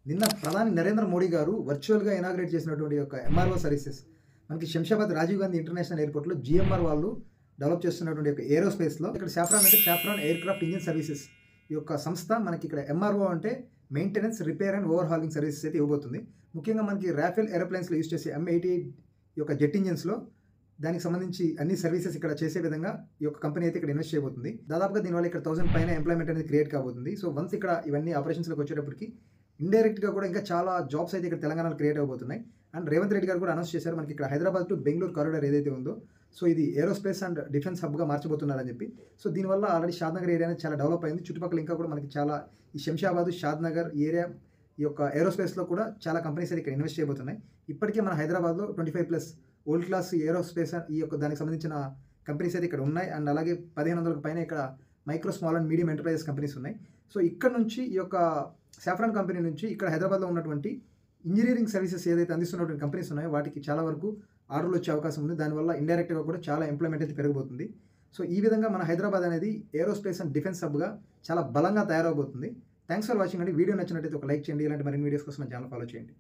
నిన్న ప్రధాని నరేంద్ర మోడీ గారు వర్చువల్‌గా ఇనాగ్రేట్ చేసినటువంటి యొక్క ఎంఆర్ఓ సర్వీసెస్ మనకి శంషాబాద్ రాజీవ్ గాంధీ ఇంటర్నేషనల్ ఎయిర్‌పోర్ట్‌లో జీఎంఆర్ వాళ్ళు డెవలప్ చేస్తున్నటువంటి యొక్క ఏరోస్పేస్‌లో ఇక్కడ సాఫ్రాన్ అంటే సాఫ్రాన్ ఎయిర్‌క్రాఫ్ట్ ఇంజిన్ సర్వీసెస్ ఈ యొక్క సంస్థ మనకి ఇక్కడ ఎంఆర్ఓ అంటే maintenance, repair and overhauling services అయితే ఇవ్వబోతుంది. ముఖ్యంగా మనకి రాఫెల్ ఏరోప్లేన్స్‌లో యూజ్ చేసే M88 ఈ యొక్క జెట్ ఇంజిన్స్‌లో దానికి సంబంధించి అన్ని సర్వీసెస్ ఇక్కడ చేసే విధంగా ఈ యొక్క కంపెనీ అయితే ఇక్కడ ఇన్వెస్ట్ చేయబోతుంది. దాదాపుగా దీనివల్ల ఇక్కడ 1000 పైన ఎంప్లాయ్‌మెంట్ అనేది క్రియేట్ కాబోతుంది. సో వన్స్ ఇక్కడ ఇవన్నీ ఆపరేషన్స్‌లోకి వచ్చేటప్పటికి ఇండైరెక్ట్‌గా కూడా ఇంకా చాలా జాబ్స్ అయితే ఇక్కడ తెలంగాణలో క్రియేట్ అవబోతున్నాయి. అండ్ రేవంత్ రెడ్డి గారు కూడా అనౌన్స్ చేశారు మనకి ఇక్కడ హైదరాబాద్ టు బెంగళూరు కారిడార్ ఏదైతే ఉందో సో ఇది ఏరోస్పేస్ అండ్ డిఫెన్స్ హబ్‌గా మార్చబోతున్నారని చెప్పి. సో దీనివల్ల ఆల్రెడీ షాద్‌నగర్ ఏరియా అనేది చాలా డెవలప్ అయింది. చుట్టుపక్కల ఇంకా కూడా మనకి చాలా ఈ శంషాబాద్, షాద్‌నగర్ ఈ ఏరియా ఈ యొక్క ఏరోస్పేస్‌లో కూడా చాలా కంపెనీస్ అయితే ఇక్కడ ఇన్వెస్ట్ చేయబోతున్నాయి. ఇప్పటికే మన హైదరాబాద్‌లో 25+ వరల్డ్ క్లాస్ ఏరోస్పేస్ ఈ యొక్క దానికి సంబంధించిన కంపెనీస్ అయితే ఇక్కడ ఉన్నాయి. అండ్ అలాగే 1500కు పైన ఇక్కడ micro, small and medium enterprises companies ఉన్నాయి. సో ఇక్కడ నుంచి ఈ యొక్క సాఫ్రాన్ కంపెనీ నుంచి ఇక్కడ హైదరాబాద్లో ఉన్నటువంటి ఇంజనీరింగ్ సర్వీసెస్ ఏదైతే అందిస్తున్నటువంటి కంపెనీస్ ఉన్నాయో వాటికి చాలా వరకు ఆర్డర్లు వచ్చే అవకాశం ఉంది. దానివల్ల ఇండైరెక్ట్‌గా కూడా చాలా ఎంప్లాయ్‌మెంట్ అయితే పెరగబోతుంది. సో ఈ విధంగా మన హైదరాబాద్ అనేది ఏరోస్పేస్ అండ్ డిఫెన్స్ హబ్‌గా చాలా బలంగా తయారవబోతుంది. థ్యాంక్స్ ఫర్ వాచింగ్ అండి. వీడియో నచ్చినట్లయితే ఒక లైక్ చేయండి. ఇలాంటి మరిన్ని వీడియోస్ కోసం మన ఛానల్ ఫాలో చేయండి.